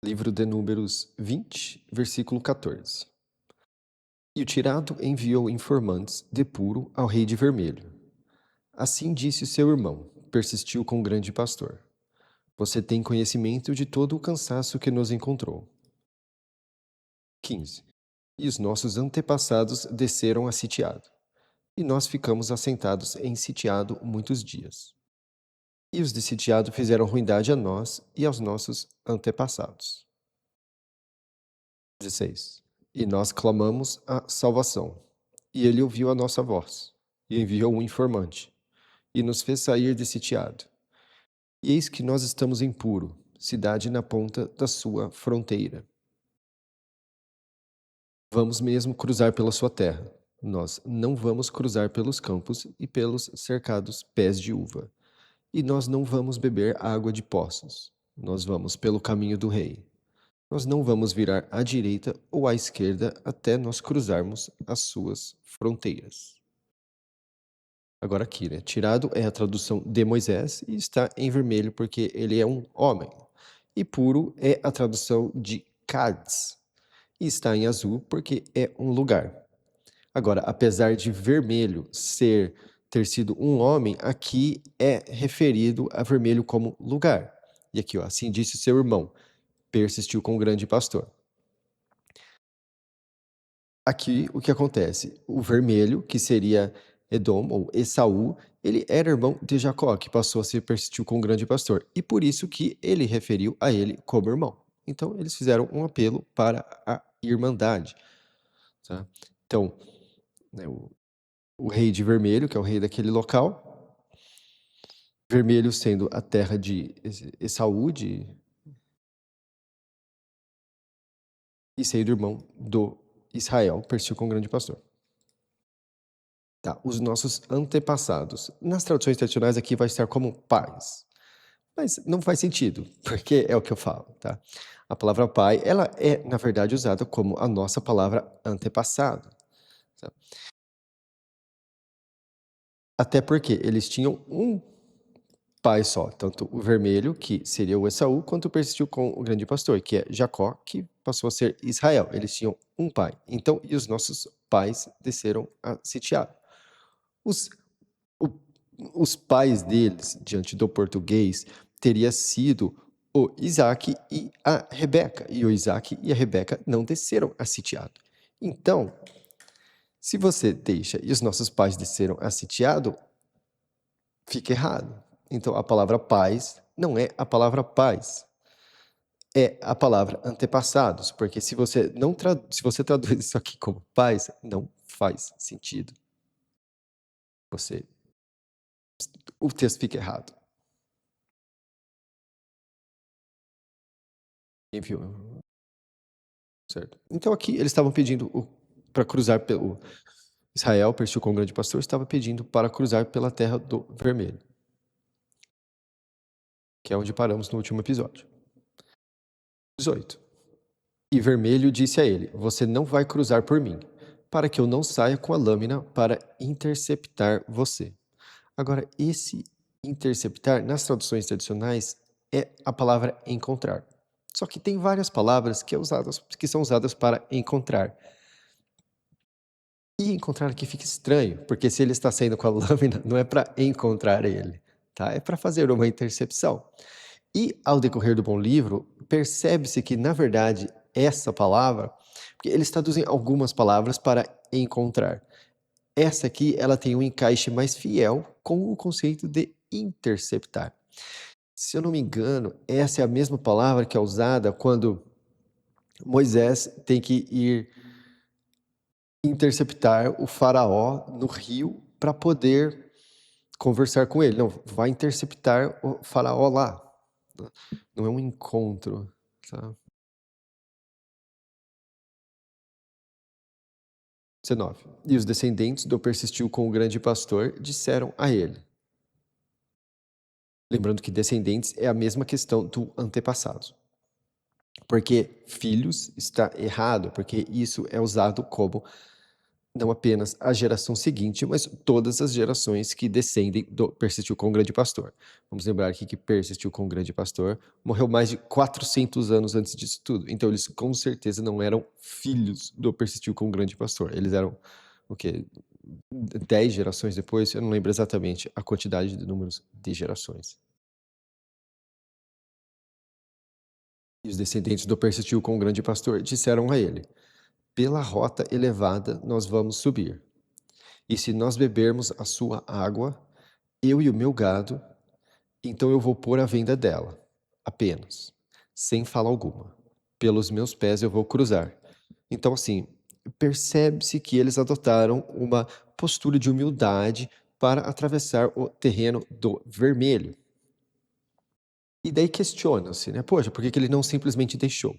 Livro de Números 20, versículo 14. E o tirado enviou informantes de Puro ao rei de Vermelho. Assim disse seu irmão, persistiu com o grande pastor. Você tem conhecimento de todo o cansaço que nos encontrou. 15. E os nossos antepassados desceram a sitiado, e nós ficamos assentados em sitiado muitos dias. E os de sitiado fizeram ruindade a nós e aos nossos antepassados. 16. E nós clamamos a salvação, e ele ouviu a nossa voz, e enviou um informante, e nos fez sair de sitiado. E eis que nós estamos em Puro, cidade na ponta da sua fronteira. Vamos mesmo cruzar pela sua terra. Nós não vamos cruzar pelos campos e pelos cercados pés de uva. E nós não vamos beber água de poços. Nós vamos pelo caminho do rei. Nós não vamos virar à direita ou à esquerda até nós cruzarmos as suas fronteiras. Agora aqui, né? Tirado é a tradução de Moisés e está em vermelho porque ele é um homem. E puro é a tradução de Cádiz e está em azul porque é um lugar. Agora, apesar de vermelho ter sido um homem, aqui é referido a vermelho como lugar. E aqui, ó, assim disse seu irmão, persistiu com o grande pastor. Aqui, o que acontece? O vermelho, que seria Edom ou Esaú, ele era irmão de Jacó, que passou a ser persistiu com o grande pastor. E por isso que ele referiu a ele como irmão. Então, eles fizeram um apelo para a irmandade. Tá? Então, né, o rei de vermelho, que é o rei daquele local, vermelho sendo a terra de Esaú, e sendo irmão do Israel, persistiu com o grande pastor. Tá, os nossos antepassados. Nas traduções tradicionais aqui vai estar como pais. Mas não faz sentido, porque é o que eu falo, tá? A palavra pai, ela é, na verdade, usada como a nossa palavra antepassado. Tá? Até porque eles tinham um pai só, tanto o vermelho, que seria o Esaú, quanto persistiu com o grande pastor, que é Jacó, que passou a ser Israel. Eles tinham um pai. Então, e os nossos pais desceram a sitiar. Os O os pais deles, diante do português, teria sido o Isaac e a Rebeca, e o Isaac e a Rebeca não desceram a sitiado. Então, se você deixa e os nossos pais desceram a sitiado, fica errado. Então, a palavra pais não é a palavra pais, é a palavra antepassados, porque se você não se você traduz isso aqui como pais, não faz sentido. Você o texto fica errado. Enfim, certo. Então aqui eles estavam pedindo para cruzar pelo Israel, persistiu com o grande pastor, estava pedindo para cruzar pela terra do vermelho, que é onde paramos no último episódio. 18. E vermelho disse a ele: Você não vai cruzar por mim, para que eu não saia com a lâmina para interceptar você. Agora, esse interceptar, nas traduções tradicionais, é a palavra encontrar. Só que tem várias palavras que são usadas para encontrar. E encontrar aqui fica estranho, porque se ele está saindo com a lâmina, não é para encontrar ele, tá? É para fazer uma intercepção. E ao decorrer do bom livro, percebe-se que, na verdade, essa palavra, porque eles traduzem algumas palavras para encontrar. Essa aqui, ela tem um encaixe mais fiel com o conceito de interceptar. Se eu não me engano, essa é a mesma palavra que é usada quando Moisés tem que ir interceptar o faraó no rio para poder conversar com ele. Não, vai interceptar o faraó lá. Não é um encontro, tá? 19. E os descendentes do persistiu com o grande pastor disseram a ele. Lembrando que descendentes é a mesma questão do antepassado. Porque filhos está errado, porque isso é usado como não apenas a geração seguinte, mas todas as gerações que descendem do persistiu com o grande pastor. Vamos lembrar aqui que persistiu com o grande pastor morreu mais de 400 anos antes disso tudo. Então eles com certeza não eram filhos do persistiu com o grande pastor. Eles eram o quê? 10 gerações depois? Eu não lembro exatamente a quantidade de números de gerações. E os descendentes do persistiu com o grande pastor disseram a ele: pela rota elevada nós vamos subir. E se nós bebermos a sua água, eu e o meu gado, então eu vou pôr a venda dela, apenas, sem fala alguma. Pelos meus pés eu vou cruzar. Então, assim, percebe-se que eles adotaram uma postura de humildade para atravessar o terreno do vermelho. E daí questiona-se, né? Poxa, por que que ele não simplesmente deixou?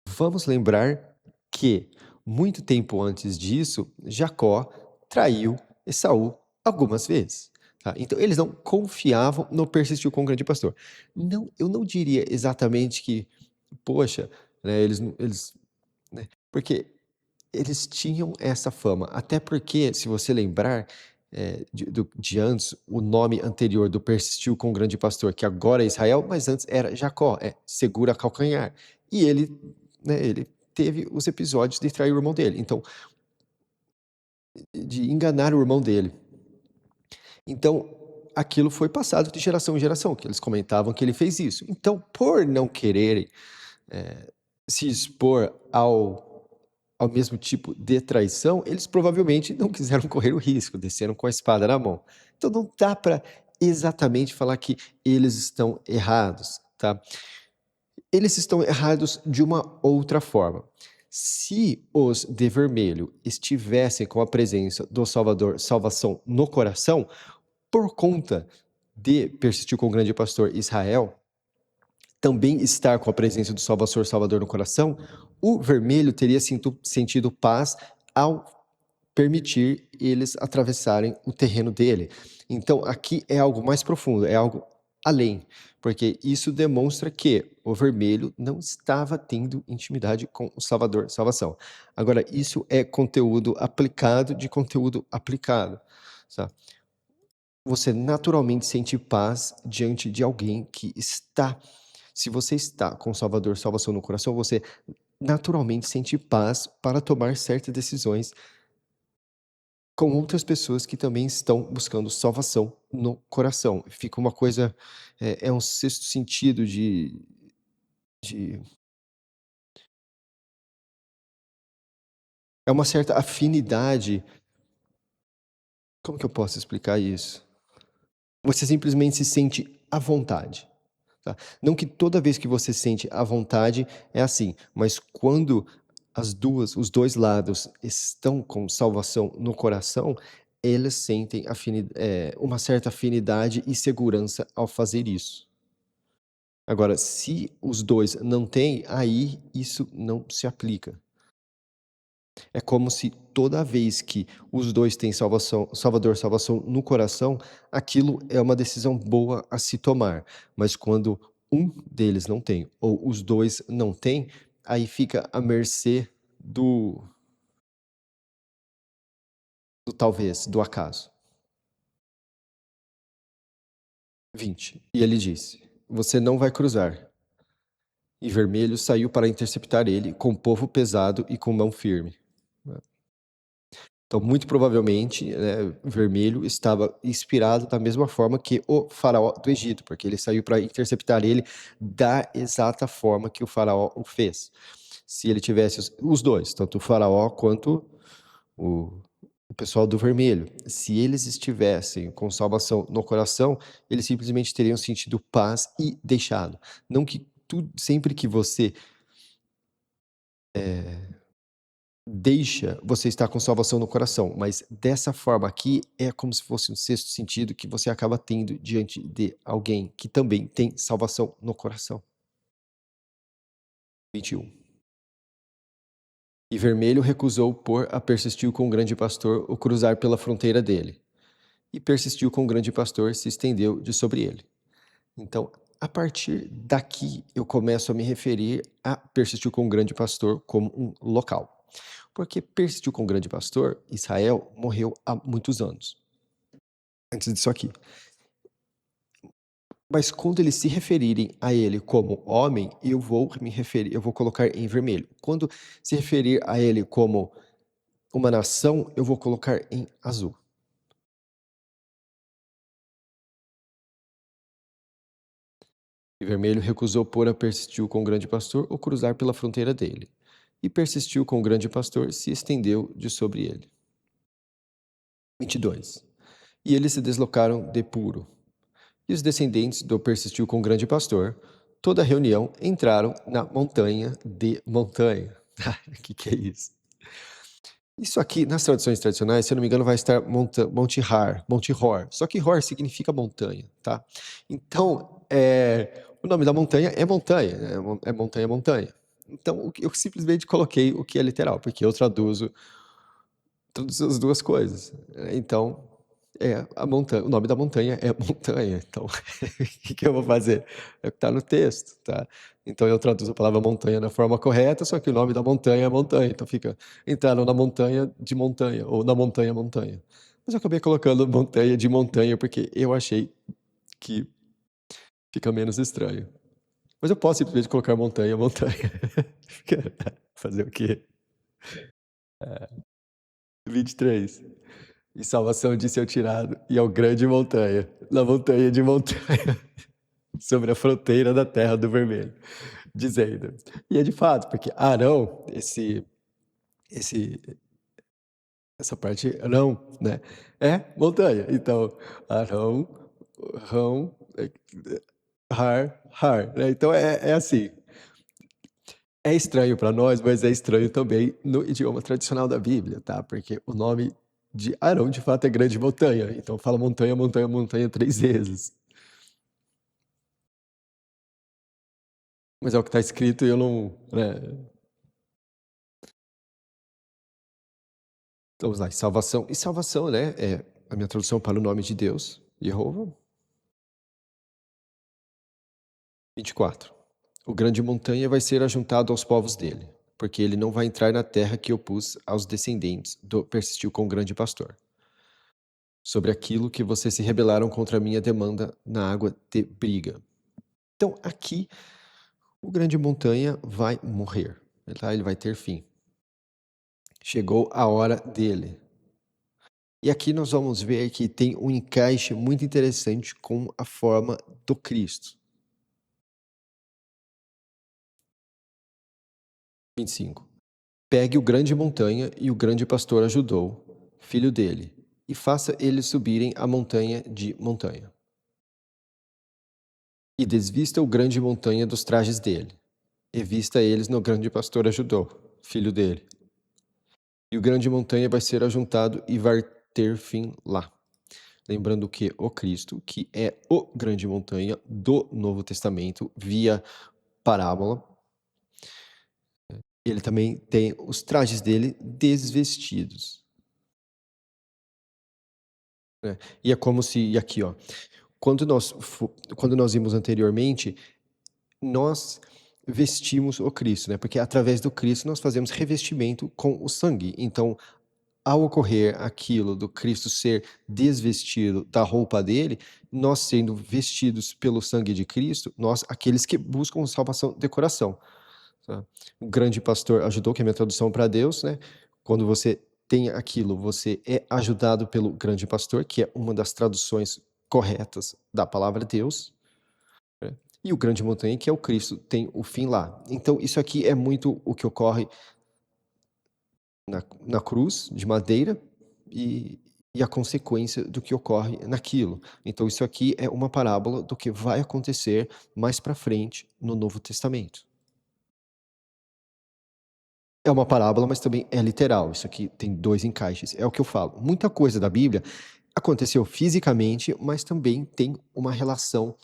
Vamos lembrar que, muito tempo antes disso, Jacó traiu Esaú algumas vezes. Tá? Então, eles não confiavam no persistiu com o grande pastor. Não, eu não diria exatamente que, poxa, né, né, porque eles tinham essa fama. Até porque, se você lembrar, de antes, o nome anterior do persistiu com o grande pastor, que agora é Israel, mas antes era Jacó, segura calcanhar. E ele, né, ele teve os episódios de trair o irmão dele, então, de enganar o irmão dele. Então, aquilo foi passado de geração em geração, que eles comentavam que ele fez isso. Então, por não quererem se expor ao mesmo tipo de traição, eles provavelmente não quiseram correr o risco, desceram com a espada na mão. Então não dá para exatamente falar que eles estão errados, tá? Eles estão errados de uma outra forma. Se os de vermelho estivessem com a presença do Salvador, salvação no coração, por conta de persistir com o grande pastor Israel, também estar com a presença do Salvador no coração, o vermelho teria sentido paz ao permitir eles atravessarem o terreno dele. Então, aqui é algo mais profundo, é algo além, porque isso demonstra que o vermelho não estava tendo intimidade com o Salvador, salvação. Agora, isso é conteúdo aplicado de conteúdo aplicado. Sabe? Você naturalmente sente paz diante de alguém que está. Se você está com o Salvador, salvação no coração, você naturalmente sente paz para tomar certas decisões com outras pessoas que também estão buscando salvação no coração. Fica uma coisa, é um sexto sentido de é uma certa afinidade. Como que eu posso explicar isso? Você simplesmente se sente à vontade. Tá? Não que toda vez que você sente à vontade é assim, mas quando os dois lados estão com salvação no coração, eles sentem uma certa afinidade e segurança ao fazer isso. Agora, se os dois não têm, aí isso não se aplica. É como se toda vez que os dois têm salvação no coração, aquilo é uma decisão boa a se tomar. Mas quando um deles não tem, ou os dois não têm, aí fica à mercê do, do talvez, do acaso. 20. E ele disse: você não vai cruzar. E Vermelho saiu para interceptar ele, com povo pesado e com mão firme. Então, muito provavelmente, Vermelho estava inspirado da mesma forma que o faraó do Egito, porque ele saiu para interceptar ele da exata forma que o faraó o fez. Se ele tivesse os dois, tanto o faraó quanto o, o pessoal do Vermelho, se eles estivessem com salvação no coração, eles simplesmente teriam sentido paz e deixado. Não que tudo, sempre que você deixa você estar com salvação no coração, mas dessa forma aqui é como se fosse um sexto sentido que você acaba tendo diante de alguém que também tem salvação no coração. 21. E Vermelho recusou persistiu com o grande pastor o cruzar pela fronteira dele. E persistiu com o grande pastor se estendeu de sobre ele. Então, a partir daqui eu começo a me referir a persistiu com o grande pastor como um local. Porque persistiu com o grande pastor, Israel morreu há muitos anos. Antes disso aqui. Mas quando eles se referirem a ele como homem, eu vou colocar em vermelho. Quando se referir a ele como uma nação, eu vou colocar em azul. E vermelho recusou, porém persistiu com o grande pastor ou cruzar pela fronteira dele. E persistiu com o grande pastor, se estendeu de sobre ele. 22. E eles se deslocaram de Puro. E os descendentes do persistiu com o grande pastor, toda a reunião, entraram na montanha de montanha. Que é isso? Isso aqui, nas traduções tradicionais, se eu não me engano, vai estar Monte Hor. Só que Hor significa montanha, tá? Então, o nome da montanha é montanha, né? É montanha, montanha. Então, eu simplesmente coloquei o que é literal, porque eu traduzo as duas coisas. Então, o nome da montanha é montanha. Então, o que eu vou fazer? É o que está no texto, tá? Então, eu traduzo a palavra montanha da forma correta, só que o nome da montanha é montanha. Então, fica entraram na montanha de montanha, ou na montanha, montanha. Mas eu acabei colocando montanha de montanha, porque eu achei que fica menos estranho. Mas eu posso simplesmente colocar montanha, montanha. Fazer o quê? 23. E salvação de seu tirado, e ao grande montanha, na montanha de montanha, sobre a fronteira da terra do vermelho, dizendo. E é de fato, porque Arão, essa parte Arão, né? É montanha. Então, Arão, Rão, Har, né? Então é assim. É estranho para nós, mas é estranho também no idioma tradicional da Bíblia, tá? Porque o nome de Arão, de fato, é grande montanha. Então fala montanha, montanha, montanha 3 vezes. Mas é o que está escrito e eu não, né? Então, vamos lá, salvação. E salvação, né? É a minha tradução para o nome de Deus, Jeová. 24. O grande montanha vai ser ajuntado aos povos dele, porque ele não vai entrar na terra que eu pus aos descendentes do persistiu com o grande pastor. Sobre aquilo que vocês se rebelaram contra a minha demanda na água de briga. Então, aqui, o grande montanha vai morrer, tá? Ele vai ter fim. Chegou a hora dele. E aqui nós vamos ver que tem um encaixe muito interessante com a forma do Cristo. 25. Pegue o grande montanha e o grande pastor ajudou, filho dele, e faça eles subirem a montanha de montanha. E desvista o grande montanha dos trajes dele, e vista eles no grande pastor ajudou, filho dele. E o grande montanha vai ser ajuntado e vai ter fim lá. Lembrando que o Cristo, que é o grande montanha do Novo Testamento, via parábola, ele também tem os trajes dele desvestidos. Né? E é como se, e aqui ó, quando nós vimos anteriormente, nós vestimos o Cristo, né? Porque através do Cristo nós fazemos revestimento com o sangue. Então, ao ocorrer aquilo do Cristo ser desvestido da roupa dele, nós sendo vestidos pelo sangue de Cristo, nós, aqueles que buscam salvação de coração. Tá? O grande pastor ajudou, que é a minha tradução para Deus, né? Quando você tem aquilo, você é ajudado pelo grande pastor, que é uma das traduções corretas da palavra Deus. Né? E o grande montanha, que é o Cristo, tem o fim lá. Então, isso aqui é muito o que ocorre na cruz de madeira e a consequência do que ocorre naquilo. Então, isso aqui é uma parábola do que vai acontecer mais para frente no Novo Testamento. É uma parábola, mas também é literal. Isso aqui tem 2 encaixes. É o que eu falo. Muita coisa da Bíblia aconteceu fisicamente, mas também tem uma relação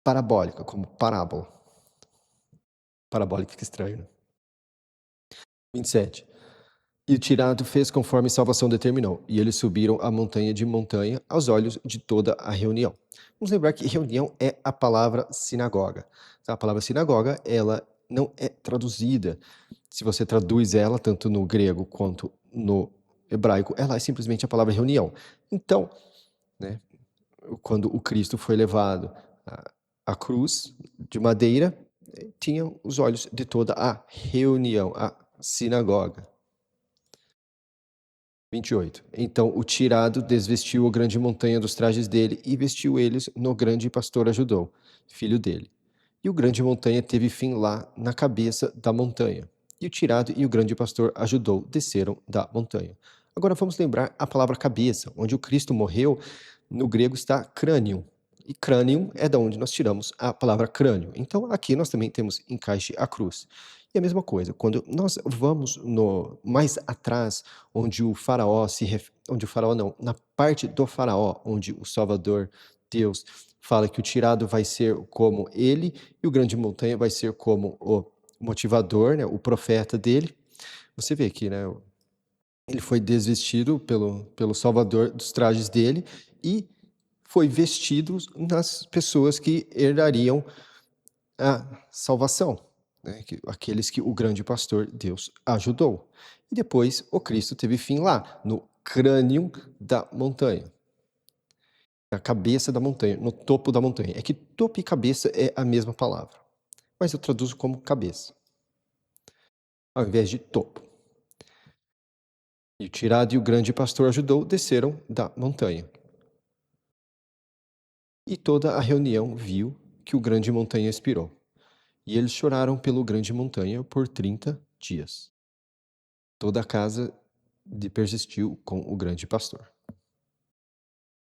parabólica, como parábola. Parabólica fica estranho, né? 27. E o tirado fez conforme salvação determinou, e eles subiram a montanha de montanha aos olhos de toda a reunião. Vamos lembrar que reunião é a palavra sinagoga. A palavra sinagoga, ela não é traduzida. Se você traduz ela, tanto no grego quanto no hebraico, ela é simplesmente a palavra reunião. Então, né, quando o Cristo foi levado à cruz de madeira, tinha os olhos de toda a reunião, a sinagoga. 28. Então o tirado desvestiu a grande montanha dos trajes dele e vestiu eles no grande pastor ajudou, filho dele. E o grande montanha teve fim lá na cabeça da montanha. E o tirado e o grande pastor ajudou desceram da montanha. Agora vamos lembrar a palavra cabeça, onde o Cristo morreu, no grego está crânio. E crânio é da onde nós tiramos a palavra crânio. Então aqui nós também temos encaixe a cruz. E a mesma coisa, quando nós vamos no mais atrás, onde o faraó onde o faraó não, na parte do faraó, onde o Salvador, Deus, fala que o tirado vai ser como ele e o grande montanha vai ser como o motivador, né, o profeta dele. Você vê que, né, ele foi desvestido pelo Salvador dos trajes dele e foi vestido nas pessoas que herdariam a salvação, né, aqueles que o grande pastor Deus ajudou. E depois o Cristo teve fim lá, no crânio da montanha, na cabeça da montanha, no topo da montanha. É que topo e cabeça é a mesma palavra, mas eu traduzo como cabeça, ao invés de topo. E o tirado e o grande pastor ajudou desceram da montanha. E toda a reunião viu que o grande montanha expirou. E eles choraram pelo grande montanha por 30 dias. Toda a casa persistiu com o grande pastor.